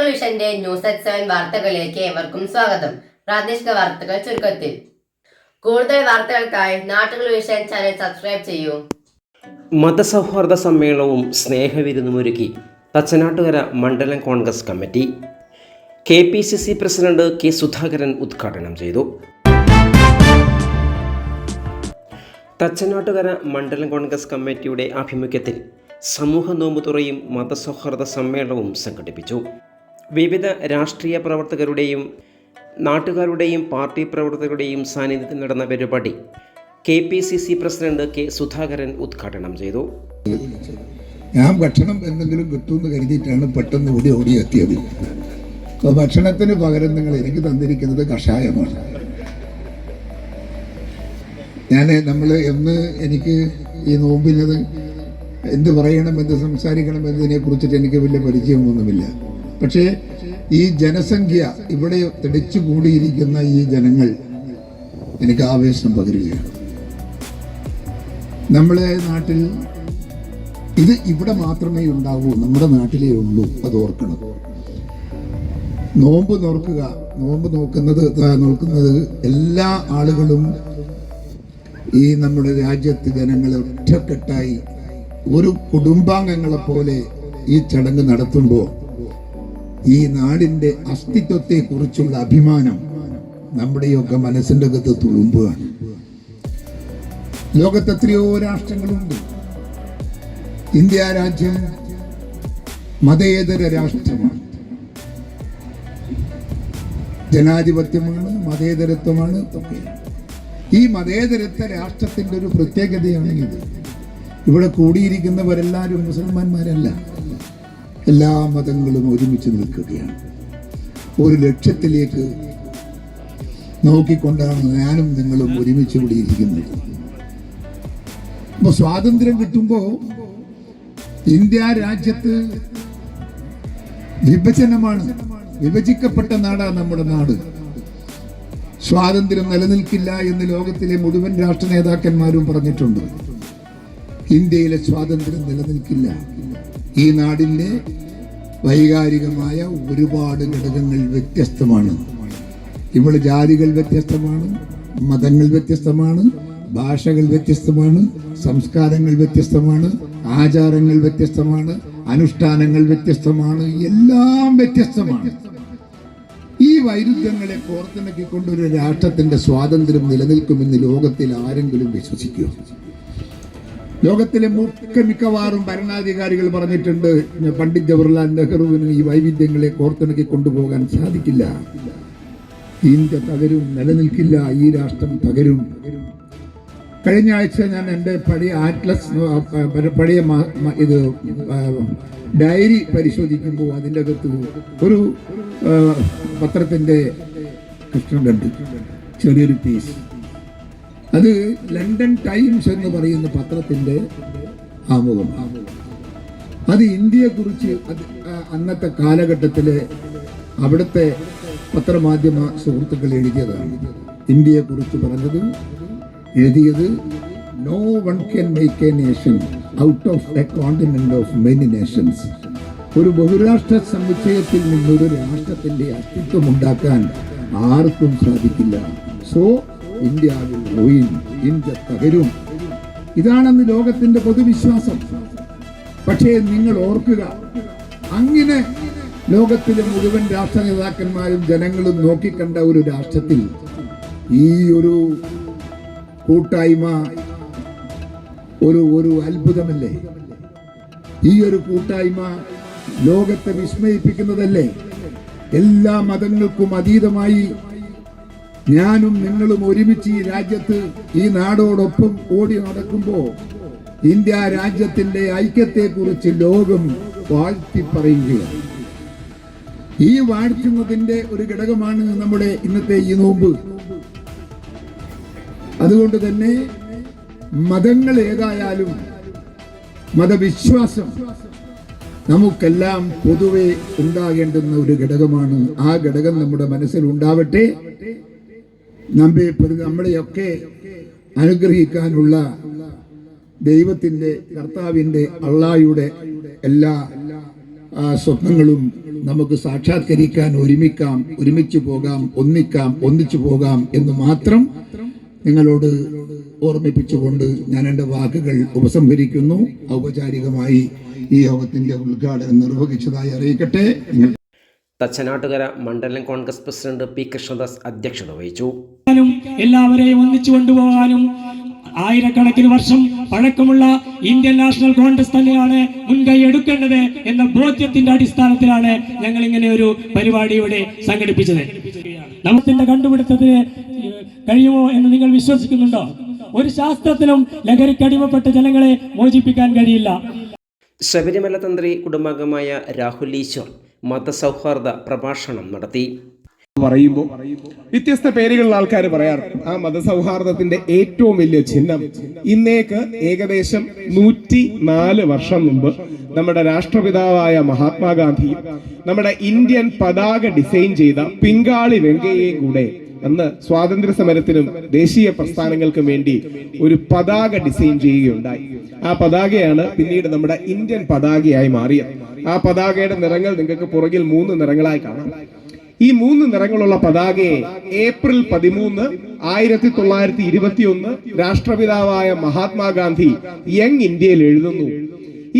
നാട്ടുകൾ വിഷന്റെ news at 7 വാർത്തകളിലേക്ക് ഏവർക്കും സ്വാഗതം. പ്രാദേശിക വാർത്തകൾ ചുരുക്കത്തിൽ. കൂടുതൽ വാർത്തകൾക്കായി നാട്ടുകൾ വിഷൻ ചാനൽ സബ്സ്ക്രൈബ് ചെയ്യൂ. മതസൗഹാർദ്ദ സമ്മേളനവും സ്നേഹവിരുന്നുമൊരുക്കി തച്ചനാട്ടുകര മണ്ഡലം Congress committee. KPCC president K Sudhakaran ഉദ്ഘാടനം ചെയ്തു. തച്ചനാട്ടുകര മണ്ഡലം കോൺഗ്രസ് കമ്മിറ്റിയുടെ ആഭിമുഖ്യത്തിൽ സമൂഹ നോമ്പുതുറയും മതസൗഹാർദ്ദ സമ്മേളനവും സംഘടിപ്പിച്ചു. വിവിധ രാഷ്ട്രീയ പ്രവർത്തകരുടെയും നാട്ടുകാരുടെയും പാർട്ടി പ്രവർത്തകരുടെയും സാന്നിധ്യത്തിൽ നടന്ന പരിപാടി KPCC പ്രസിഡന്റ് കെ സുധാകരൻ ഉദ്ഘാടനം ചെയ്തു. ഞാൻ ഭക്ഷണം എന്തെങ്കിലും കിട്ടുമെന്ന് കരുതിയിട്ടാണ് പെട്ടെന്ന് ഓടി എത്തിയത്. അപ്പോൾ ഭക്ഷണത്തിന് പകരം നിങ്ങൾ എനിക്ക് തന്നിരിക്കുന്നത് കഷായമാണ്. നമ്മൾ എന്ന് എനിക്ക് ഈ നോമ്പിനത് എന്ത് പറയണം, എന്ത് സംസാരിക്കണം എന്നതിനെ കുറിച്ചിട്ട് എനിക്ക് വലിയ പരിചയമൊന്നുമില്ല. പക്ഷേ ഈ ജനസംഖ്യ, ഇവിടെ തെടിച്ചു കൂടിയിരിക്കുന്ന ഈ ജനങ്ങൾ എനിക്ക് ആവേശം പകരുകയാണ്. നമ്മുടെ നാട്ടിൽ ഇത് ഇവിടെ മാത്രമേ ഉണ്ടാവൂ, നമ്മുടെ നാട്ടിലേ ഉള്ളൂ, അത് ഓർക്കണം. നോമ്പ് നോക്കുന്നത് എല്ലാ ആളുകളും ഈ നമ്മുടെ രാജ്യത്ത് ജനങ്ങളെ ഒറ്റക്കെട്ടായി ഒരു കുടുംബാംഗങ്ങളെ പോലെ ഈ ചടങ്ങ് നടത്തുമ്പോൾ ഈ നാടിൻ്റെ അസ്തിത്വത്തെ കുറിച്ചുള്ള അഭിമാനം നമ്മുടെയൊക്കെ മനസ്സിൻ്റെ അകത്ത് തുളുമ്പുകയാണ്. ലോകത്ത് എത്രയോ രാഷ്ട്രങ്ങളുണ്ട്. ഇന്ത്യ രാജ്യം മതേതര രാഷ്ട്രമാണ്, ജനാധിപത്യമാണ്, മതേതരത്വമാണ് ഒക്കെ. ഈ മതേതരത്വ രാഷ്ട്രത്തിൻ്റെ ഒരു പ്രത്യേകതയാണ് ഇത്. ഇവിടെ കൂടിയിരിക്കുന്നവരെല്ലാവരും മുസൽമാന്മാരല്ല, എല്ലാ മതങ്ങളും ഒരുമിച്ച് നിൽക്കുകയാണ്. ഒരു ലക്ഷ്യത്തിലേക്ക് നോക്കിക്കൊണ്ടാണ് ഞാനും നിങ്ങളും ഒരുമിച്ച് കൂടിയിരിക്കുന്നത്. അപ്പോൾ സ്വാതന്ത്ര്യം കിട്ടുമ്പോൾ ഇന്ത്യ രാജ്യത്ത് വിഭജനമാണ്, വിഭജിക്കപ്പെട്ട നാടാണ് നമ്മുടെ നാട്. സ്വാതന്ത്ര്യം നിലനിൽക്കില്ല എന്ന് ലോകത്തിലെ മുഴുവൻ രാഷ്ട്ര നേതാക്കന്മാരും പറഞ്ഞിട്ടുണ്ട്. ഇന്ത്യയിലെ സ്വാതന്ത്ര്യം നിലനിൽക്കില്ല. ഈ നാടിൻ്റെ വൈകാരികമായ ഒരുപാട് ഘടകങ്ങൾ വ്യത്യസ്തമാണ്. ഇവിടെ ജാതികൾ വ്യത്യസ്തമാണ്, മതങ്ങൾ വ്യത്യസ്തമാണ്, ഭാഷകൾ വ്യത്യസ്തമാണ്, സംസ്കാരങ്ങൾ വ്യത്യസ്തമാണ്, ആചാരങ്ങൾ വ്യത്യസ്തമാണ്, അനുഷ്ഠാനങ്ങൾ വ്യത്യസ്തമാണ്, എല്ലാം വ്യത്യസ്തമാണ്. ഈ വൈരുദ്ധ്യങ്ങളെ കോർത്തിണക്കിക്കൊണ്ടൊരു രാഷ്ട്രത്തിന്റെ സ്വാതന്ത്ര്യം നിലനിൽക്കുമെന്ന് ലോകത്തിൽ ആരെങ്കിലും വിശ്വസിക്കുമോ? ലോകത്തിലെ മിക്കവാറും ഭരണാധികാരികൾ പറഞ്ഞിട്ടുണ്ട്, പണ്ഡിറ്റ് ജവഹർലാൽ നെഹ്റുവിന് ഈ വൈവിധ്യങ്ങളെ കോർത്തിണക്കി കൊണ്ടുപോകാൻ സാധിക്കില്ല. ഇന്ത്യ തകരും, നിലനിൽക്കില്ല, ഈ രാഷ്ട്രം തകരും. കഴിഞ്ഞ ആഴ്ച ഞാൻ എൻ്റെ പഴയ ഇത് ഡയറി പരിശോധിക്കുമ്പോൾ അതിൻ്റെ അകത്ത് ഒരു പത്രത്തിൻ്റെ കൃഷ്ണൻ കണ്ടു, ചെറിയൊരു പീസ്. അത് ലണ്ടൻ ടൈംസ് എന്ന് പറയുന്ന പത്രത്തിൻ്റെ ആമുഖമാണ്. അത് ഇന്ത്യയെക്കുറിച്ച് അന്നത്തെ കാലഘട്ടത്തിലെ അവിടുത്തെ പത്രമാധ്യമ സുഹൃത്തുക്കൾ എഴുതിയതാണ്. ഇന്ത്യയെക്കുറിച്ച് എഴുതിയത് no one can make a nation out of a continent of many nations. ഒരു ബഹുരാഷ്ട്ര സമുച്ചയത്തിൽ നിന്നൊരു രാഷ്ട്രത്തിന്റെ അസ്തിത്വം ഉണ്ടാക്കാൻ ആർക്കും സാധിക്കില്ല. So India will ruin, India തകരും. ഇതാണെന്ന് ലോകത്തിന്റെ പൊതുവിശ്വാസം. പക്ഷേ നിങ്ങൾ ഓർക്കുക, അങ്ങനെ ലോകത്തിലെ മുഴുവൻ രാഷ്ട്ര നേതാക്കന്മാരും ജനങ്ങളും നോക്കിക്കണ്ട ഒരു രാഷ്ട്രത്തിൽ ഈ ഒരു കൂട്ടായ്മ ഒരു അത്ഭുതമല്ലേ? ഈ ഒരു കൂട്ടായ്മ ലോകത്തെ വിസ്മയിപ്പിക്കുന്നതല്ലേ? എല്ലാ മതങ്ങൾക്കും അതീതമായി ഞാനും നിങ്ങളും ഒരുമിച്ച് ഈ രാജ്യത്ത്, ഈ നാടോടൊപ്പം ഓടി നടക്കുമ്പോൾ ഇന്ത്യ രാജ്യത്തിന്റെ ഐക്യത്തെക്കുറിച്ച് ലോകം വാഴ്ത്തി പറയുകയാണ്. ഈ വാഴ്ത്തുന്നതിന്റെ ഒരു ഘടകമാണ് നമ്മുടെ ഇന്നത്തെ ഈ നോമ്പ്. അതുകൊണ്ട് തന്നെ മതങ്ങൾ ഏതായാലും മതവിശ്വാസം നമുക്കെല്ലാം പൊതുവെ ഉണ്ടാകേണ്ടുന്ന ഒരു ഘടകമാണ്. ആ ഘടകം നമ്മുടെ മനസ്സിൽ ഉണ്ടാവട്ടെ. നമ്മളെയൊക്കെ അനുഗ്രഹിക്കാനുള്ള ദൈവത്തിൻ്റെ, കർത്താവിൻ്റെ, അള്ളാഹയുടെ എല്ലാ സ്വപ്നങ്ങളും നമുക്ക് സാക്ഷാത്കരിക്കാൻ ഒരുമിക്കാം, ഒരുമിച്ച് പോകാം, ഒന്നിച്ചു പോകാം എന്ന് മാത്രം നിങ്ങളോട് ഓർമ്മിപ്പിച്ചുകൊണ്ട് ഞാൻ എൻ്റെ വാക്കുകൾ ഉപസംഹരിക്കുന്നു. ഔപചാരികമായി ഈ യോഗത്തിന്റെ ഉദ്ഘാടനം നിർവഹിച്ചതായി അറിയിക്കട്ടെ. തച്ചനാട്ടുകര മണ്ഡലം കോൺഗ്രസ് പ്രസിഡന്റ് പി കൃഷ്ണദാസ് അധ്യക്ഷത വഹിച്ചു. എല്ലാവരെയും ഒന്നിച്ചു കൊണ്ടുപോകാനും ആയിരക്കണക്കിന് വർഷം പഴക്കമുള്ള ഇന്ത്യൻ നാഷണൽ കോൺഗ്രസ് തന്നെയാണ് മുൻകൈ എടുക്കേണ്ടത് എന്ന ബോധ്യത്തിന്റെ അടിസ്ഥാനത്തിലാണ് ഞങ്ങൾ ഇങ്ങനെ ഒരു പരിപാടി ഇവിടെ സംഘടിപ്പിച്ചത്. നമ്മുടെ കണ്ടുപിടുത്തത്തിന് കഴിയുമോ എന്ന് നിങ്ങൾ വിശ്വസിക്കുന്നുണ്ടോ? ഒരു ശാസ്ത്രത്തിനും ലഹരിക്കടിമപ്പെട്ട ജനങ്ങളെ മോചിപ്പിക്കാൻ കഴിയില്ല. ശബരിമല തന്ത്രി കുടുംബാംഗമായ രാഹുൽ ഈശ്വർ മതസൗഹാർദ്ദ പ്രഭാഷണം നടത്തി. പറയുമ്പോൾ വ്യത്യസ്ത പേരുകളിൽ ആൾക്കാർ പറയാറുണ്ട്. ആ മതസൗഹാർദ്ദത്തിന്റെ ഏറ്റവും വലിയ ചിഹ്നം ഇന്നേക്ക് ഏകദേശം 104 വർഷം മുമ്പ് നമ്മുടെ രാഷ്ട്രപിതാവായ മഹാത്മാഗാന്ധിയും നമ്മുടെ ഇന്ത്യൻ പതാക ഡിസൈൻ ചെയ്ത പിങ്കാളി വെങ്കയ്യയും കൂടെ അന്ന് സ്വാതന്ത്ര്യ സമരത്തിനും ദേശീയ പ്രസ്ഥാനങ്ങൾക്കും വേണ്ടി ഒരു പതാക ഡിസൈൻ ചെയ്യുകയുണ്ടായി. ആ പതാകയാണ് പിന്നീട് നമ്മുടെ ഇന്ത്യൻ പതാകയായി മാറിയത്. ആ പതാകയുടെ നിറങ്ങൾ നിങ്ങൾക്ക് പുറകിൽ 3 നിറങ്ങളായി കാണാം. ഈ 3 നിറങ്ങളുള്ള പതാകയെ ഏപ്രിൽ 13, 1921 രാഷ്ട്രപിതാവായ മഹാത്മാഗാന്ധി യങ് ഇന്ത്യയിൽ എഴുതുന്നു.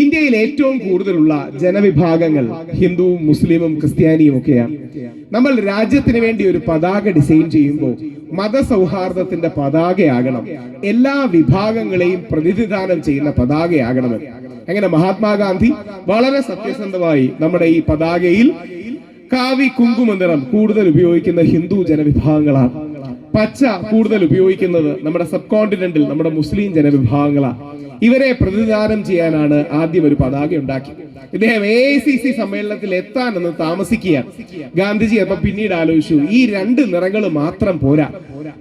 ഇന്ത്യയിൽ ഏറ്റവും കൂടുതലുള്ള ജനവിഭാഗങ്ങൾ ഹിന്ദുവും മുസ്ലിമും ക്രിസ്ത്യാനിയും ഒക്കെയാണ്. നമ്മൾ രാജ്യത്തിന് വേണ്ടി ഒരു പതാക ഡിസൈൻ ചെയ്യുമ്പോൾ മതസൗഹാർദ്ദത്തിന്റെ പതാകയാകണം, എല്ലാ വിഭാഗങ്ങളെയും പ്രതിനിധാനം ചെയ്യുന്ന പതാകയാകണമെന്ന്. അങ്ങനെ മഹാത്മാഗാന്ധി വളരെ സത്യസന്ധമായി നമ്മുടെ ഈ പതാകയിൽ കാവി കുങ്കുമ നിറം കൂടുതൽ ഉപയോഗിക്കുന്ന ഹിന്ദു ജനവിഭാഗങ്ങളാണ്. പച്ച കൂടുതൽ ഉപയോഗിക്കുന്നത് നമ്മുടെ സബ് കോണ്ടിനെന്റിൽ നമ്മുടെ മുസ്ലിം ജനവിഭാഗങ്ങളാണ്. ഇവരെ പ്രതിനിധാനം ചെയ്യാനാണ് ആദ്യം ഒരു പതാക ഉണ്ടാക്കി. ഇദ്ദേഹം AICC സമ്മേളനത്തിൽ എത്താനെന്ന് താമസിക്കുകയാണ്. ഗാന്ധിജി അപ്പൊ പിന്നീട് ആലോചിച്ചു, ഈ 2 നിറങ്ങൾ മാത്രം പോരാ,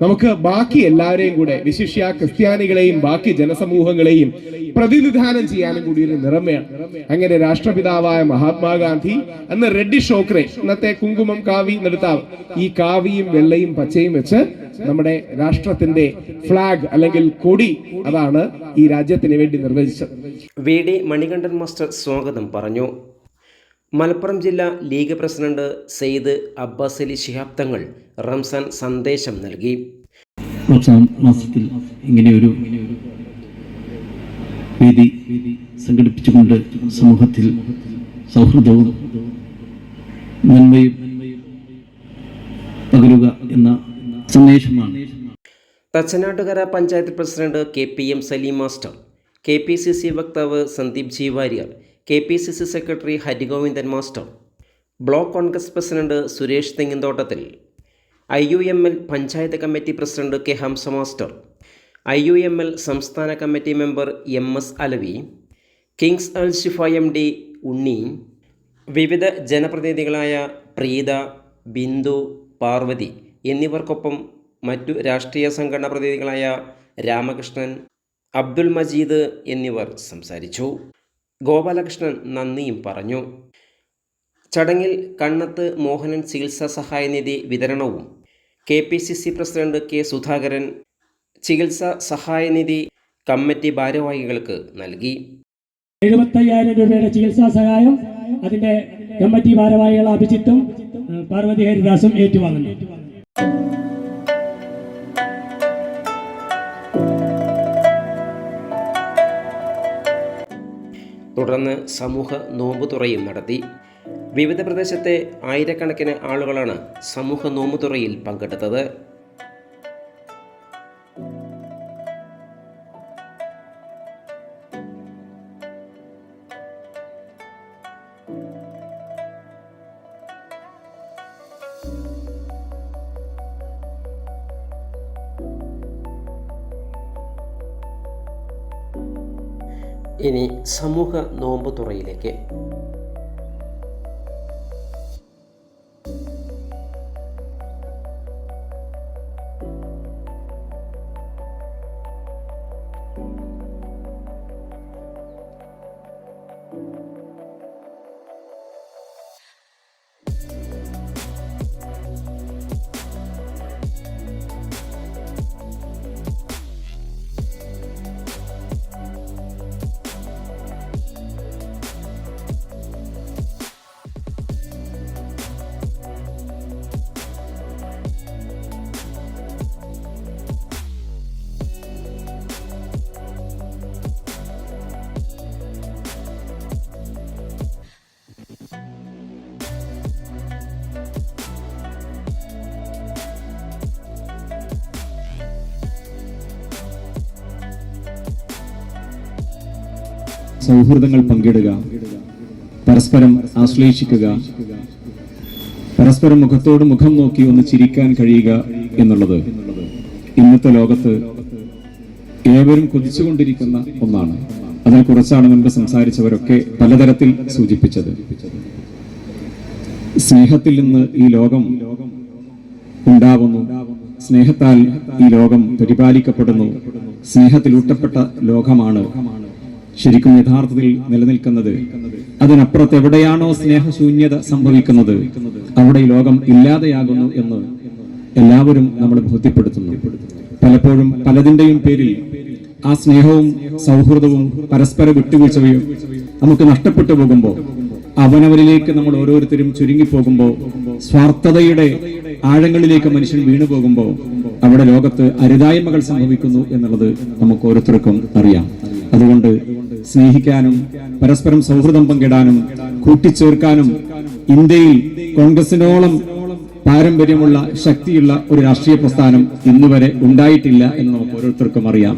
നമുക്ക് ബാക്കി എല്ലാവരെയും കൂടെ, വിശിഷ്യ ക്രിസ്ത്യാനികളെയും ബാക്കി ജനസമൂഹങ്ങളെയും പ്രതിനിധാനം ചെയ്യാനും കൂടി ഒരു നിറം വേണം. അങ്ങനെ രാഷ്ട്രപിതാവായ മഹാത്മാഗാന്ധി അന്ന് റെഡ്ഡിഷ് ഓക്രെ, ഇന്നത്തെ കുങ്കുമം കാവി നെടുത്താവ്, ഈ കാവിയും വെള്ളയും പച്ചയും വെച്ച് നമ്മുടെ രാഷ്ട്രത്തിന്റെ ഫ്ലാഗ് അല്ലെങ്കിൽ കൊടി അതാണ് ഈ രാജ്യത്തിന് വേണ്ടി നിർവചിച്ചത്. VD മണികണ്ഠൻ മാസ്റ്റർ സ്വാഗതം പറഞ്ഞു. മലപ്പുറം ജില്ലാ ലീഗ് പ്രസിഡന്റ് സെയ്ദ് അബ്ബാസ് അലി ശിഹാബ് തങ്ങൾ റംസാൻ സന്ദേശം നൽകി. റംസാൻ മാസത്തിൽ ഇങ്ങനെയൊരു വേദി സംഘടിപ്പിച്ചുകൊണ്ട് സമൂഹത്തിൽ സൗഹൃദവും നന്മയും പകരുക എന്ന സന്ദേശമാണ്. Thachanattukara panchayat president KPM Saleem master, KPCC വക്താവ് Sandeep G Varier, KPCC secretary Harigovindan master, block Congress president Suresh തെങ്ങിന്തോട്ടത്തിൽ, IUML panchayat committee president K Hamsa master, IUML സംസ്ഥാന committee member MS Alavi, Kings Al Shifa MD Unni, വിവിധ ജനപ്രതിനിധികളായ പ്രീത, ബിന്ദു, പാർവതി എന്നിവർക്കൊപ്പം മറ്റു രാഷ്ട്രീയ സംഘടനാ പ്രതിനിധികളായ രാമകൃഷ്ണൻ, അബ്ദുൽ മജീദ് എന്നിവർ സംസാരിച്ചു. ഗോപാലകൃഷ്ണൻ നന്ദിയും പറഞ്ഞു. ചടങ്ങിൽ കണ്ണത്ത് മോഹനൻ ചികിത്സാ സഹായനിധി വിതരണവും KPCC പ്രസിഡന്റ് K സുധാകരൻ ചികിത്സാ സഹായനിധി കമ്മിറ്റി ഭാരവാഹികൾക്ക് നൽകി. 75,000 രൂപയുടെ ചികിത്സാ സഹായം അതിന്റെ കമ്മിറ്റി ഭാരവാഹികൾ അഭിജിത്തും പാർവതി ഹരിദാസും ഏറ്റുവാങ്ങുന്നു. തുടർന്ന് സമൂഹ നോമ്പുതുറയും നടത്തി. വിവിധ പ്രദേശത്തെ ആയിരക്കണക്കിന് ആളുകളാണ് സമൂഹ നോമ്പുതുറയിൽ പങ്കെടുത്തത്. ഇനി സമൂഹ നോമ്പുതുറയിലേക്ക്. സൗഹൃദങ്ങൾ പങ്കിടുക, പരസ്പരം ആശ്ലേഷിക്കുക, പരസ്പരം മുഖത്തോട് മുഖം നോക്കി ഒന്ന് ചിരിക്കാൻ കഴിയുക എന്നുള്ളത് ഇന്നത്തെ ലോകത്ത് ഏവരും കൊതിച്ചുകൊണ്ടിരിക്കുന്ന ഒന്നാണ്. അതിനെക്കുറിച്ചാണ് മുൻപ് സംസാരിച്ചവരൊക്കെ പലതരത്തിൽ സൂചിപ്പിച്ചത്. സ്നേഹത്തിൽ നിന്ന് ഈ ലോകം ഉണ്ടാവുന്നു, സ്നേഹത്താൽ ഈ ലോകം പരിപാലിക്കപ്പെടുന്നു, സ്നേഹത്തിലൂട്ടപ്പെട്ട ലോകമാണ് ശരിക്കും യഥാർത്ഥത്തിൽ നിലനിൽക്കുന്നത്. അതിനപ്പുറത്ത് എവിടെയാണോ സ്നേഹശൂന്യത സംഭവിക്കുന്നത് അവിടെ ഈ ലോകം ഇല്ലാതെയാകുന്നു എന്ന് എല്ലാവരും നമ്മളെ ബോധ്യപ്പെടുത്തുന്നു. പലപ്പോഴും പലതിന്റെയും പേരിൽ ആ സ്നേഹവും സൗഹൃദവും പരസ്പര വിട്ടുവീഴ്ചയും നമുക്ക് നഷ്ടപ്പെട്ടു പോകുമ്പോൾ, അവനവരിലേക്ക് നമ്മൾ ഓരോരുത്തരും ചുരുങ്ങിപ്പോകുമ്പോൾ, സ്വാർത്ഥതയുടെ ആഴങ്ങളിലേക്ക് മനുഷ്യൻ വീണു പോകുമ്പോൾ അവിടെ ലോകത്ത് അരുതായ്മകൾ സംഭവിക്കുന്നു എന്നുള്ളത് നമുക്ക് ഓരോരുത്തർക്കും അറിയാം. അതുകൊണ്ട് സ്നേഹിക്കാനും പരസ്പരം സൗഹൃദം പങ്കിടാനും കൂട്ടിച്ചേർക്കാനും ഇന്ത്യയിൽ കോൺഗ്രസിനോളം പാരമ്പര്യമുള്ള ശക്തിയുള്ള ഒരു രാഷ്ട്രീയ പ്രസ്ഥാനം ഇന്നുവരെ ഉണ്ടായിട്ടില്ല എന്ന് നമുക്ക് ഓരോരുത്തർക്കും അറിയാം.